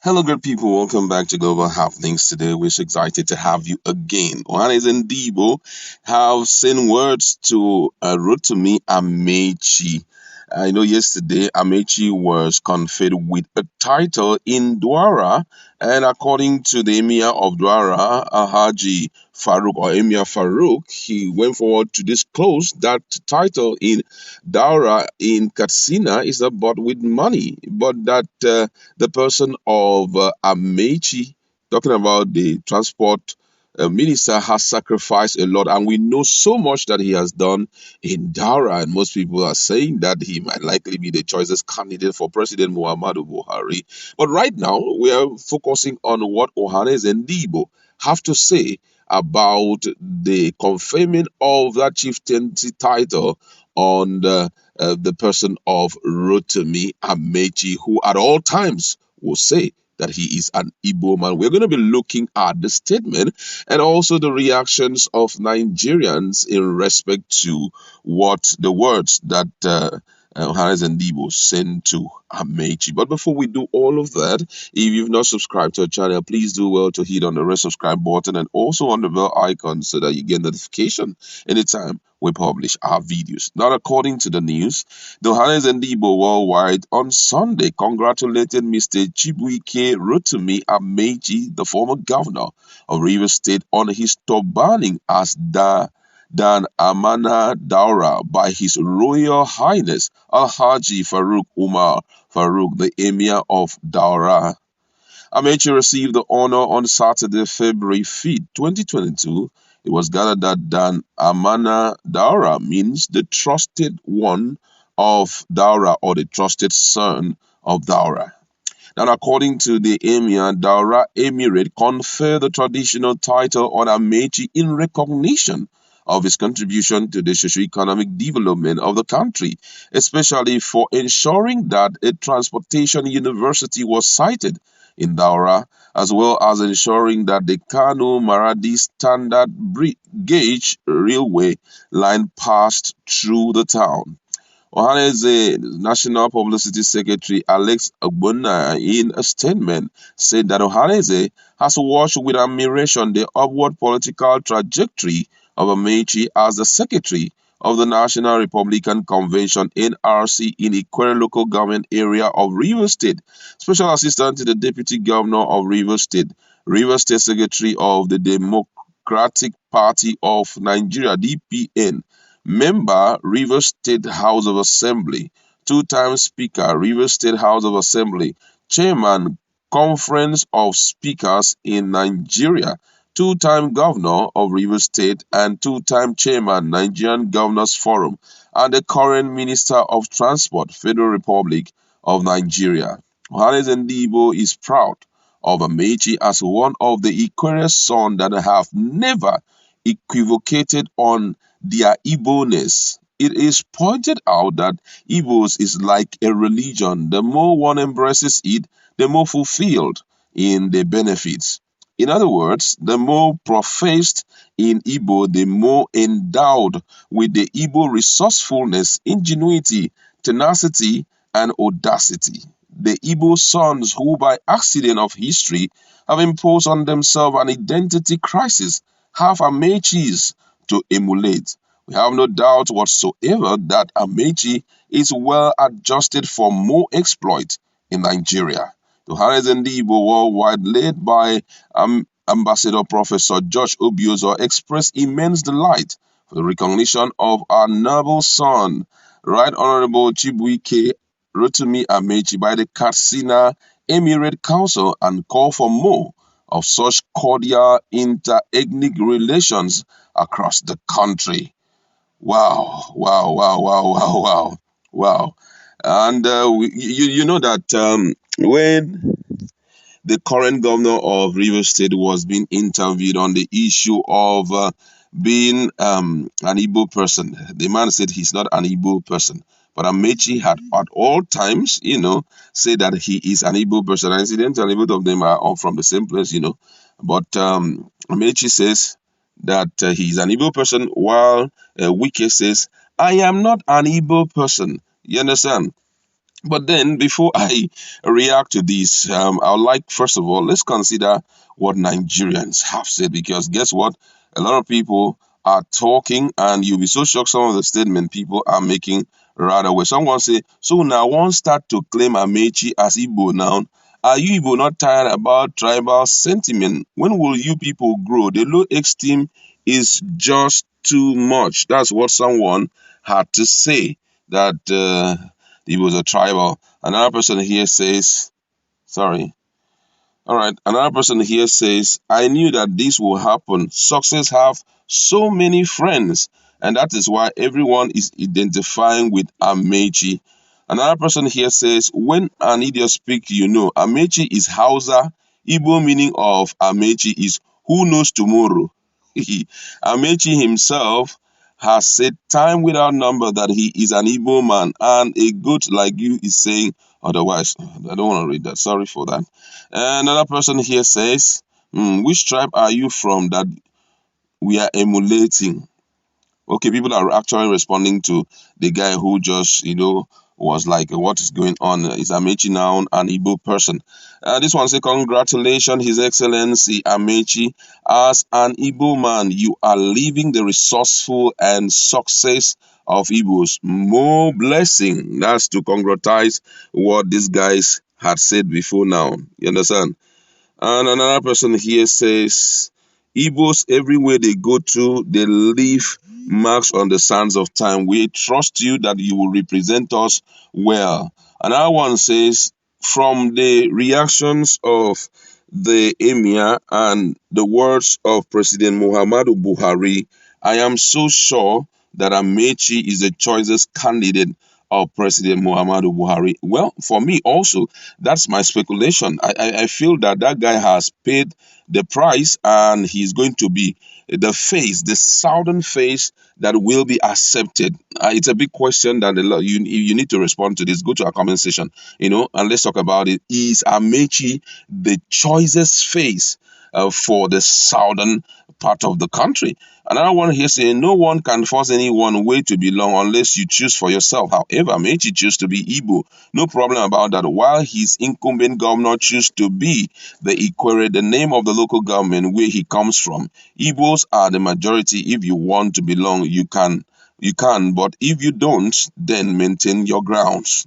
Hello, good people. Welcome back to Global Happenings. Today, we're so excited to have you again. Ohanaeze and Igbo have sent words to Rotimi Amaechi. I know yesterday Amaechi was conferred with a title in Daura, and according to the Emir of Daura, Haji Farouk or Emir Farouk, he went forward to disclose that title in Daura in Katsina is not bought with money, but that the person of Amaechi, talking about the transport minister, has sacrificed a lot, and we know so much that he has done in Daura, and most people are saying that he might likely be the choicest candidate for President Muhammadu Buhari. But right now, we are focusing on what Ohanaeze and Igbo have to say about the confirming of that chieftaincy title on the person of Rotimi Amaechi, who at all times will say that he is an Igbo man. We're going to be looking at the statement and also the reactions of Nigerians in respect to what the words that Ohanaeze and Igbo sent to Amaechi. But before we do all of that, if you've not subscribed to our channel, please do well to hit on the red subscribe button and also on the bell icon so that you get notification anytime we publish our videos. Now, according to the news, the Ohanaeze and Igbo worldwide on Sunday congratulated Mr. Chibuike Rotimi Amaechi, the former governor of Rivers State, on his turbaning as Dan Amana Daura by His Royal Highness Alhaji Farouk Umar Farouk, the Emir of Daura. Amaechi received the honor on Saturday, February 5th, 2022. It was gathered that Dan Amana Daura means the trusted one of Daura or the trusted son of Daura. Now, according to the Emir, Daura Emirate conferred the traditional title on Amaechi in recognition of his contribution to the socio-economic development of the country, especially for ensuring that a transportation university was sited in Daura, as well as ensuring that the Kano Maradi standard gauge railway line passed through the town. Ohanaeze National Publicity Secretary Alex Igboness, in a statement, said that Ohanaeze has watched with admiration the upward political trajectory of Amaechi as the Secretary of the National Republican Convention (NRC) in Ikwere local government area of Rivers State, Special Assistant to the Deputy Governor of Rivers State, Rivers State Secretary of the Democratic Party of Nigeria (DPN), Member, Rivers State House of Assembly, two-time Speaker, Rivers State House of Assembly, Chairman, Conference of Speakers in Nigeria, two-time Governor of Rivers State and two-time Chairman, Nigerian Governors Forum, and the current Minister of Transport, Federal Republic of Nigeria. Ohanaeze Igbo is proud of Amaechi as one of the Ikwere sons that have never equivocated on their Igboness. It is pointed out that Igbos is like a religion. The more one embraces it, the more fulfilled in the benefits. In other words, the more professed in Igbo, the more endowed with the Igbo resourcefulness, ingenuity, tenacity, and audacity. The Igbo sons who, by accident of history, have imposed on themselves an identity crisis have Amaechis to emulate. We have no doubt whatsoever that Amaechi is well adjusted for more exploit in Nigeria. The Ohanaeze and Igbo worldwide, led by Ambassador Professor George Obiozo, expressed immense delight for the recognition of our noble son, Right Honorable Chibuike Rotimi Amaechi, by the Katsina Emirate Council, and call for more of such cordial inter-ethnic relations across the country. Wow, wow, wow, wow, wow, wow, wow. And you know that when the current governor of Rivers State was being interviewed on the issue of being an Igbo person, the man said he's not an Igbo person. But Amaechi had at all times, said that he is an Igbo person. And incidentally, both of them are all from the same place. But Amaechi says that he's an Igbo person, while Wike says, I am not an Igbo person. You understand? But then, before I react to this, I would like, first of all, let's consider what Nigerians have said. Because guess what? A lot of people are talking, and you'll be so shocked some of the statement people are making right away. Someone say, so now one start to claim Amaechi as Igbo now. Are you Igbo not tired about tribal sentiment? When will you people grow? The low esteem is just too much. That's what someone had to say. That he was a tribal. Another person here says, sorry. All right. Another person here says, I knew that this will happen. Success have so many friends, and that is why everyone is identifying with Amaechi. Another person here says, when an idiot speak, you know, Amaechi is Hausa. Igbo meaning of Amaechi is who knows tomorrow. Amaechi himself has said time without number that he is an Igbo man, and a goat like you is saying otherwise. I don't want to read that. Sorry for that. Another person here says, which tribe are you from that we are emulating? Okay, people are actually responding to the guy who just, was like, what is going on? Is Amechi now an Igbo person? This one say, congratulations, His Excellency Amechi. As an Igbo man, you are living the resourceful and success of Igbos. More blessing. That's to congratulate what these guys had said before now. You understand? And another person here says, Igbos everywhere they go to, they leave marks on the sands of time. We trust you that you will represent us well. Another one says, from the reactions of the Emir and the words of President Muhammadu Buhari, I am so sure that Amechi is the choicest candidate of President Muhammadu Buhari. Well, for me also, that's my speculation. I feel that that guy has paid the price, and he's going to be the face, the southern face that will be accepted. It's a big question that you need to respond to this. Go to our comment section, and let's talk about it. Is Amechi the choicest face for the southern part of the country? Another one here saying, no one can force anyone way to belong unless you choose for yourself. However, Amechi choose to be Igbo. No problem about that. While his incumbent governor choose to be the Ikwere, the name of the local government where he comes from. Igbos are the majority. If you want to belong, you can. You can, but if you don't, then maintain your grounds.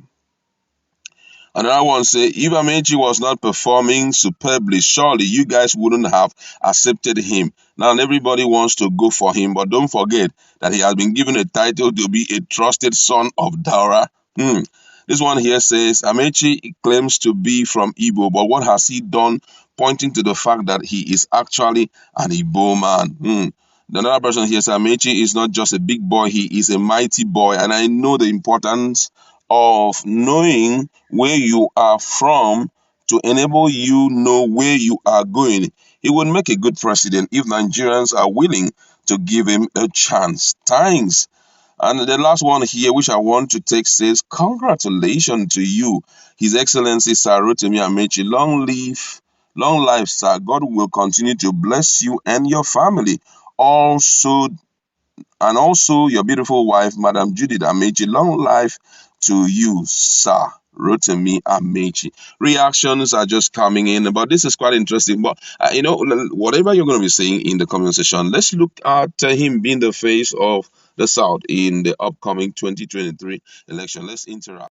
Another one say, if Amaechi was not performing superbly, surely you guys wouldn't have accepted him. Now everybody wants to go for him, but don't forget that he has been given a title to be a trusted son of Daura. This one here says, Amaechi claims to be from Igbo, but what has he done, pointing to the fact that he is actually an Igbo man? Another person here says, Amaechi is not just a big boy, he is a mighty boy, and I know the importance of knowing where you are from to enable you know where you are going. He would make a good president if Nigerians are willing to give him a chance. Thanks. And the last one here, which I want to take, says, congratulations to you, His Excellency Sir Rotimi Amechi. Long life, sir. God will continue to bless you and your family. Also, and also your beautiful wife, Madam Judith Amechi. Long life to you, sir. Rotimi Amechi. Reactions are just coming in, but this is quite interesting. But whatever you're going to be saying in the comment section, let's look at him being the face of the South in the upcoming 2023 election. Let's interact.